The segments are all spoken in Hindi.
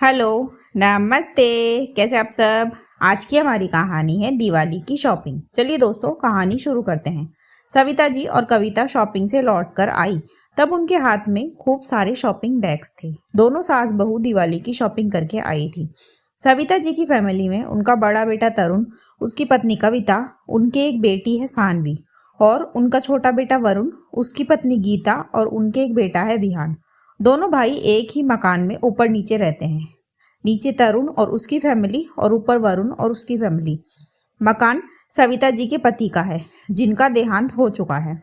हेलो, नमस्ते। कैसे आप सब। आज की हमारी कहानी है दिवाली की शॉपिंग। चलिए दोस्तों, कहानी शुरू करते हैं। सविता जी और कविता शॉपिंग से लौटकर आई। तब उनके हाथ में खूब सारे शॉपिंग बैग्स थे। दोनों सास बहू दिवाली की शॉपिंग करके आई थी। सविता जी की फैमिली में उनका बड़ा बेटा तरुण, उसकी पत्नी कविता, उनके एक बेटी है सानवी और उनका छोटा बेटा वरुण, उसकी पत्नी गीता और उनके एक बेटा है विहान। दोनों भाई एक ही मकान में ऊपर नीचे रहते हैं। नीचे तरुण और उसकी फैमिली और ऊपर वरुण और उसकी फैमिली। मकान सविता जी के पति का है, जिनका देहांत हो चुका है।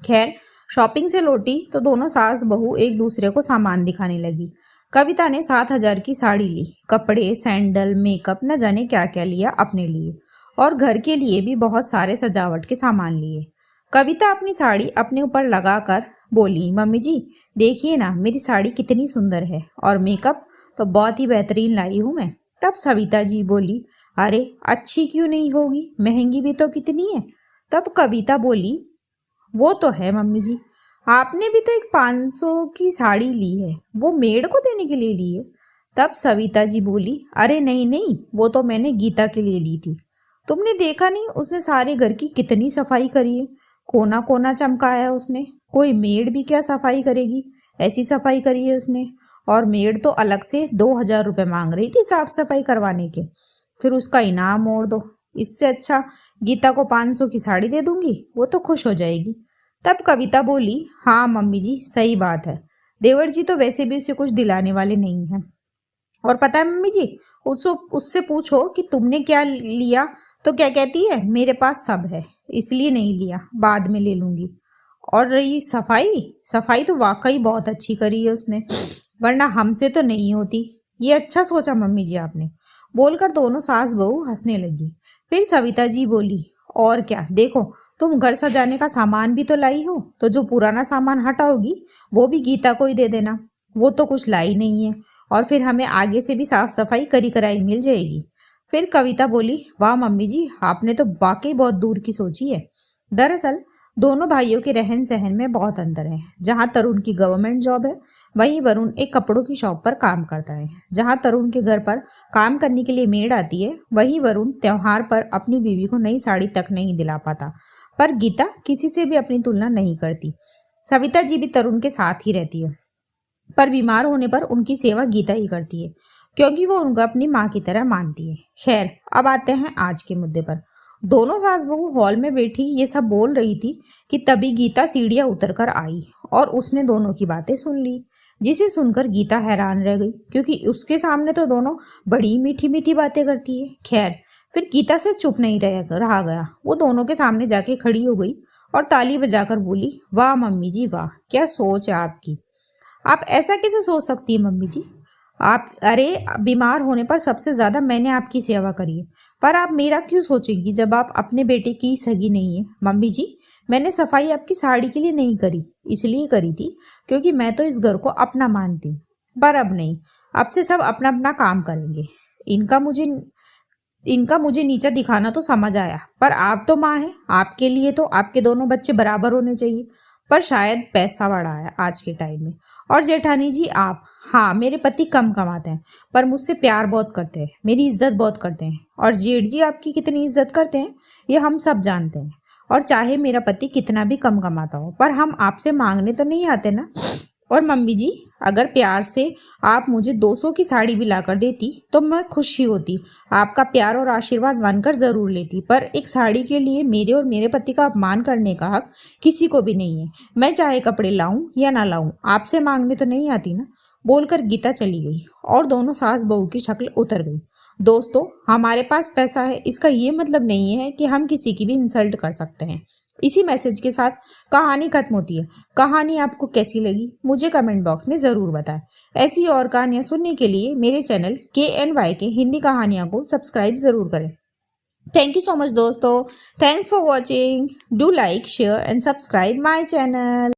खैर, शॉपिंग से लौटी तो दोनों सास बहू एक दूसरे को सामान दिखाने लगी। कविता ने 7,000 की साड़ी ली, कपड़े, सैंडल, मेकअप, न जाने क्या क्या लिया अपने लिए, और घर के लिए भी बहुत सारे सजावट के सामान लिए। कविता अपनी साड़ी अपने ऊपर लगाकर बोली, मम्मी जी देखिए ना, मेरी साड़ी कितनी सुंदर है, और मेकअप तो बहुत ही बेहतरीन लाई हूँ मैं। तब सविता जी बोली, अरे अच्छी क्यों नहीं होगी, महंगी भी तो कितनी है। तब कविता बोली, वो तो है मम्मी जी, आपने भी तो एक 500 की साड़ी ली है, वो मेड को देने के लिए ली है। तब सविता जी बोली, अरे नहीं नहीं, वो तो मैंने गीता के लिए ली थी। तुमने देखा नहीं उसने सारे घर की कितनी सफाई करी है, कोना कोना चमकाया उसने। कोई मेड भी क्या सफाई करेगी, ऐसी सफाई करी है उसने। और मेड तो अलग से 2,000 रुपये मांग रही थी साफ सफाई करवाने के, फिर उसका इनाम मोड़ दो। इससे अच्छा गीता को 500 की साड़ी दे दूंगी, वो तो खुश हो जाएगी। तब कविता बोली, हाँ मम्मी जी सही बात है, देवर जी तो वैसे भी उसे कुछ दिलाने वाले नहीं हैं। और पता है मम्मी जी, उससे पूछो कि तुमने क्या लिया, तो क्या कहती है, मेरे पास सब है इसलिए नहीं लिया, बाद में ले लूंगी। और रही सफाई, सफाई तो वाकई बहुत अच्छी करी है उसने, वरना हमसे तो नहीं होती। ये अच्छा सोचा मम्मी जी आपने, बोलकर दोनों सास बहू हंसने लगी। फिर सविता जी बोली, और क्या, देखो तुम घर सजाने का सामान भी तो लाई हो, तो जो पुराना सामान हटाओगी वो भी गीता को ही दे देना, वो तो कुछ लाई नहीं है, और फिर हमें आगे से भी साफ सफाई करी कराई मिल जाएगी। फिर कविता बोली, वाह मम्मी जी, आपने तो वाकई बहुत दूर की सोची है। दरअसल दोनों भाइयों के रहन सहन में बहुत अंतर है। जहाँ तरुण की गवर्नमेंट जॉब है, वहीं वरुण एक कपड़ों की शॉप पर काम करता है। जहाँ तरुण के घर पर काम करने के लिए मेड आती है, वहीं वरुण त्योहार पर अपनी बीवी को नई साड़ी तक नहीं दिला पाता। पर गीता किसी से भी अपनी तुलना नहीं करती। सविता जी भी तरुण के साथ ही रहती है, पर बीमार होने पर उनकी सेवा गीता ही करती है, क्योंकि वो उनको अपनी माँ की तरह मानती है। खैर, अब आते हैं आज के मुद्दे पर। दोनों सास बहू हॉल में बैठी ये सब बोल रही थी कि तभी गीता सीढ़ियां उतर कर आई और उसने दोनों की बातें सुन ली, जिसे सुनकर गीता हैरान रह गई, क्योंकि उसके सामने तो दोनों बड़ी मीठी मीठी बातें करती है। खैर, फिर गीता से चुप नहीं रहा गया, वो दोनों के सामने जाके खड़ी हो गई और ताली बजाकर बोली, वाह मम्मी जी वाह, क्या सोच है आपकी। आप ऐसा कैसे सोच सकती है मम्मी जी, आप, अरे बीमार होने पर सबसे ज्यादा मैंने आपकी सेवा करी है, पर आप मेरा क्यों सोचेंगी जब आप अपने बेटे की सगी नहीं है। मम्मी जी, मैंने सफाई आपकी साड़ी के लिए नहीं करी, इसलिए करी थी क्योंकि मैं तो इस घर को अपना मानती हूँ। पर अब नहीं, अब से सब अपना अपना काम करेंगे। इनका मुझे इनका मुझे नीचा दिखाना तो समझ आया, पर आप तो माँ है, आपके लिए तो आपके दोनों बच्चे बराबर होने चाहिए। पर शायद पैसा बड़ा है आज के टाइम में। और जेठानी जी आप, हाँ मेरे पति कम कमाते हैं, पर मुझसे प्यार बहुत करते हैं, मेरी इज्जत बहुत करते हैं। और जेठ जी आपकी कितनी इज्जत करते हैं ये हम सब जानते हैं। और चाहे मेरा पति कितना भी कम कमाता हो, पर हम आपसे मांगने तो नहीं आते ना। और मम्मी जी, अगर प्यार से आप मुझे 200 की साड़ी भी लाकर देती तो मैं खुश ही होती, आपका प्यार और आशीर्वाद मानकर जरूर लेती। पर एक साड़ी के लिए मेरे और मेरे पति का अपमान करने का हक किसी को भी नहीं है। मैं चाहे कपड़े लाऊं या ना लाऊं, आपसे मांगने तो नहीं आती ना। बोलकर गीता चली गई और दोनों सास बहू की शक्ल उतर गई। दोस्तों, हमारे पास पैसा है इसका ये मतलब नहीं है कि हम किसी की भी इंसल्ट कर सकते हैं। इसी मैसेज के साथ कहानी खत्म होती है। कहानी आपको कैसी लगी मुझे कमेंट बॉक्स में ज़रूर बताएं। ऐसी और कहानियाँ सुनने के लिए मेरे चैनल KNY के हिंदी कहानियाँ को सब्सक्राइब ज़रूर करें। थैंक यू सो मच दोस्तों, thanks for watching, do like share and subscribe my channel.